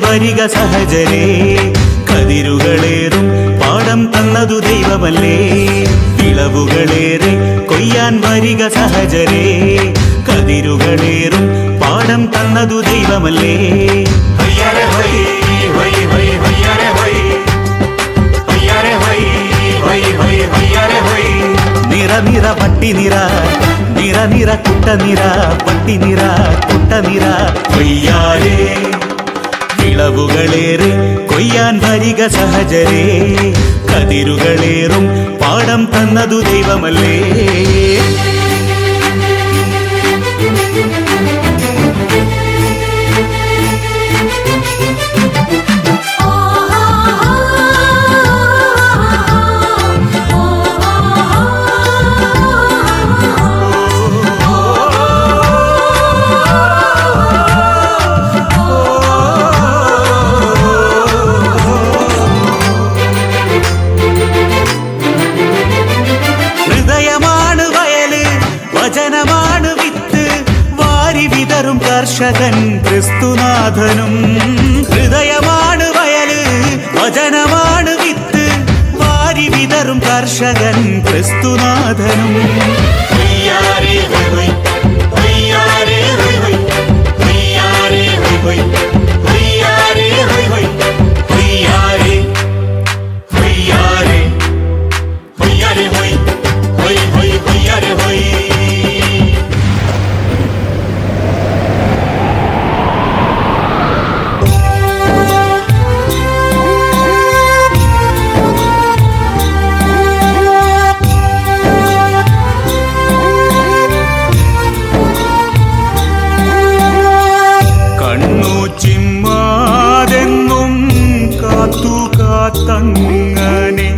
വരിക സഹജരേ, കതിരുകളേറും പാടം തന്നതു ദൈവമല്ലേ. വിളവുകളേറെ കൊയ്യാൻ വരിക സഹജരേ, കതിരുകളേറും പാടം തന്നതു ദൈവമല്ലേ. നിറ നിറ പട്ടി നിറ, നിറ നിറ കുട്ട നിറ, പട്ടി നിറ കുട്ട നിറ കൊയ്യാരേ. വിളവുകളേറെ കൊയ്യാൻ വരിക സഹജരേ, കതിരുകളേറും പാടം തന്നതു ദൈവമല്ലേ. വചനമാണ് വിത്ത് വാരി വിതറും കർഷകൻ ക്രിസ്തുനാഥനും. ഹൃദയമാണ് വയല്, വചനമാണ് വിത്ത് വാരി വിതറും കർഷകൻ ക്രിസ്തുനാഥനും. തങ്ങനെ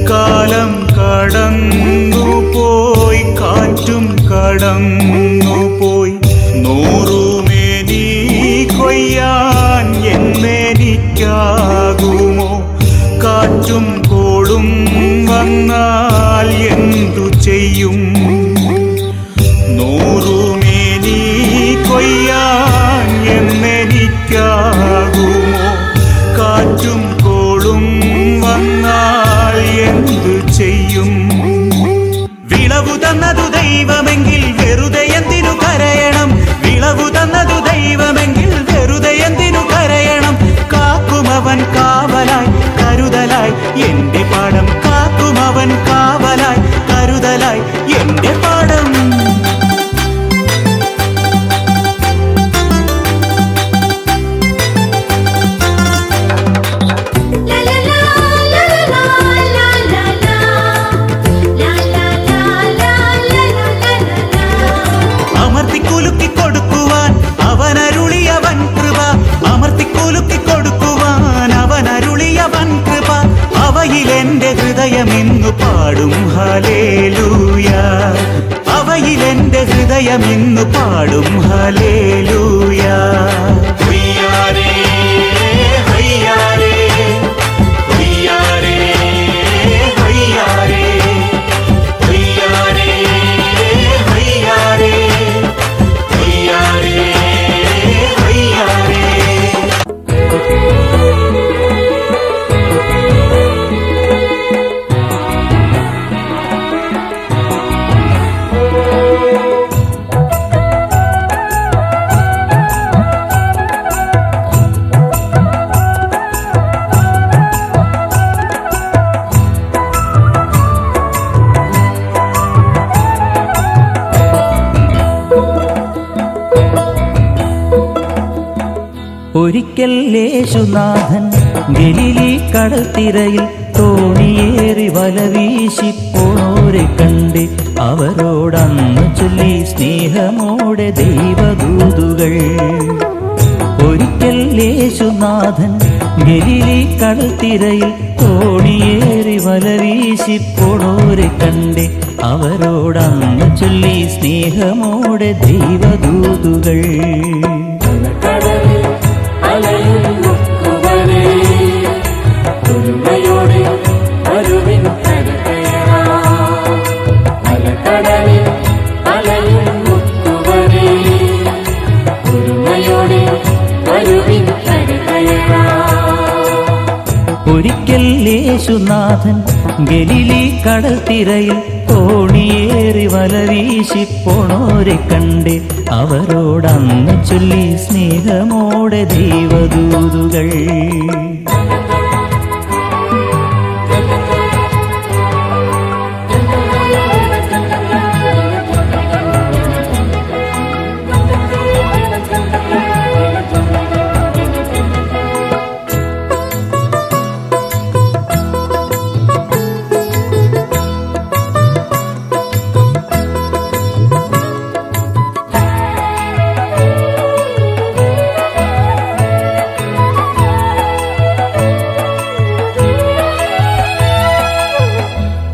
കാലം കടന്നു പോയി, കാറ്റും കടന്നു പോയി. നൂറുമേനി കൊയ്യാൻ എന്നെനിക്കാകുമോ? കാറ്റും കോളും വന്നാൽ എന്തു ചെയ്യും? നൂറുമേനി കൊയ്യാൻ എന്നെനിക്കാകുമോ? കാറ്റും വന്നാൽ എന്തു ചെയ്യും? വിളവു തന്നതു ദൈവമെങ്കിൽ വെറുതെ എന്തിനു കരയണം? വിളവു തന്നതു ദൈവമെങ്കിൽ വെറുതെ എന്തിനു കരയണം? കാക്കുമവൻ കാവലായി കരുതലായി എന്റെ പാടം, കാക്കുമവൻ കാവലായി കരുതലായി എന്റെ പാടം. അവയിലെന്റെ ഹൃദയമിന്നു പാടും ഹല്ലേലൂയ, അവയിലെന്റെ ഹൃദയമിന്നു പാടും ഹല്ലേലൂയ. ഹയ്യാരേ ഹയ്യാരേ ഹയ്യാരേ ഹയ്യാരേ ഹയ്യാരേ ഹയ്യാരേ ഹയ്യാരേ ഹയ്യാരേ. ഒരിക്കൽ യേശുനാഥൻ ഗലീലി കടൽത്തിരയിൽ തോണിയേറി വലവീശിപ്പോണോരെ കണ്ട് അവരോടന്ന് ചൊല്ലി സ്നേഹമോടെ ദൈവദൂതുകൾ. ഒരിക്കൽ യേശുനാഥൻ ഗലീലി കടൽത്തിരയിൽ തോണിയേറി വലവീശിപ്പോണോരെ കണ്ട് അവരോടന്ന് ചൊല്ലി സ്നേഹമോടെ ദൈവദൂതുകൾ. വരുവിൻ കരകയറാം. യേശുനാഥൻ ഗലീലി കടൽത്തിരയിൽ തോണിയേറി വല വീശിപ്പോണോരെ കണ്ട് അവരോടന്ന് ചൊല്ലി സ്നേഹമോടെ ദൈവദൂതുകൾ.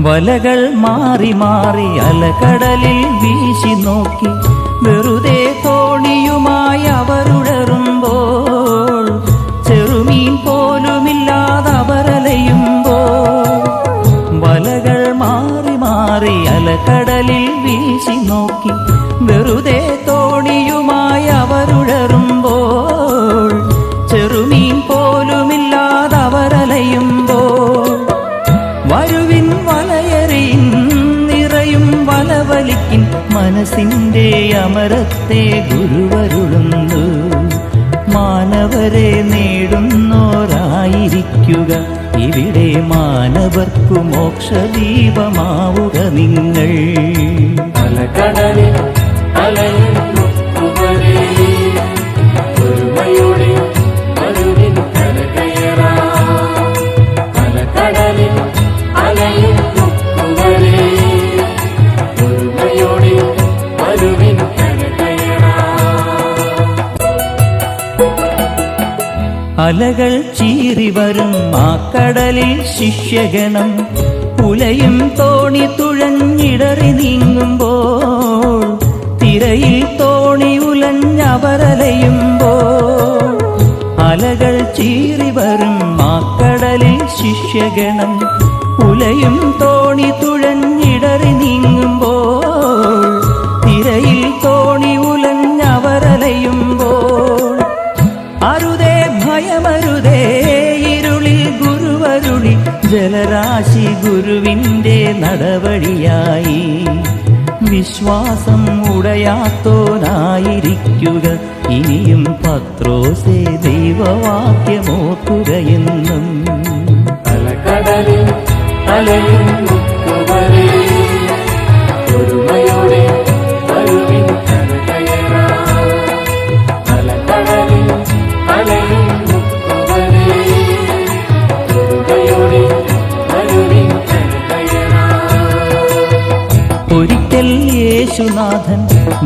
വലകൾ മാറി മാറി അലകടലിൽ വീശി നോക്കി വെറുതെ തോണിയുമായി അവരുടറുമ്പോൾ ചെറുമീൻ പോലുമില്ലാതെ അവരലയുമ്പോൾ. വലകൾ മാറി മാറി അലകടലിൽ വീശി നോക്കി വെറുതെ തോണിയുമായി അവരുടറുമ്പോൾ ചെറുമീൻ പോലുമില്ലാതെ അവരലയുമ്പോൾ. വരുവിൻ വലയറിയിൻ നിറയും വലവലിക്കിൻ മനസ്സിൻ്റെ അമരത്തെ ഗുരുവരുളുന്നു. മാനവരെ നേടുന്നോരായിരിക്കുക ഇവിടെ മാനവർക്കു മോക്ഷദീപമാവുക നിങ്ങൾ. അലകടലിൽ അലയുന്നവരേ, ഒരുമയോടെ വരുവിൻ കരകയറാം. അലകടലിൽ അലയുന്നവരേ, ഒരുമയോടെ വരുവിൻ കരകയറാം. അലകൾ ചീറി വരും ആ കടലിൽ ശിഷ്യഗണം ഉലയും തോണി തുഴഞ്ഞിടറി നീങ്ങുമ്പോൾ തിരയിൽ തോണി ഉലഞ്ഞവരലയുമ്പോൾ. അലകൾ ചീറി വരും ആ കടലിൽ ശിഷ്യഗണം ഉലയും തോണി തുഴഞ്ഞിടറി നീങ്ങുമ്പോൾ തിരയിൽ തോണി ഉലഞ്ഞവരലയുമ്പോൾ. അരുതേ ഭയമരുതേ ഇരുളിൽ ഗുരുവരുളി ജലരാശി ഗുരുവിൻ്റെ നടവഴിയായി. വിശ്വാസം ഉടയാത്തോനായിരിക്കുക ഇനിയും പത്രോസേ ദൈവവാക്യമോർക്കുകയെന്നും. അലകടലിൽ അലയുന്നവരേ, ഒരുമയോടെ വരുവിൻ കരകയറാം. അലകടലിൽ അലയുന്നവരേ, ഒരുമയോടെ വരുവിൻ കരകയറാം. ഒരിക്കൽ യേശുനാഥൻ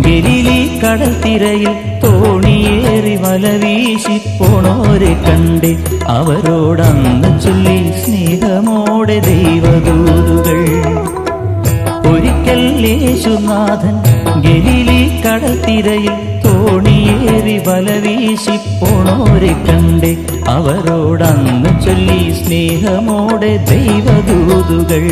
ഗലീലി കടൽത്തിരയിൽ തോണിയേറി വല വീശിപ്പോണോരെ കണ്ട് അവരോടന്ന് ചൊല്ലി സ്നേഹമോടെ ദൈവദൂതുകൾ. ഒരിക്കൽ യേശുനാഥൻ ഗലീലി കടൽത്തിരയിൽ തോണിയേറി വല വീശിപ്പോണോരെ കണ്ട് അവരോടന്ന് ചൊല്ലി സ്നേഹമോടെ ദൈവദൂതുകൾ.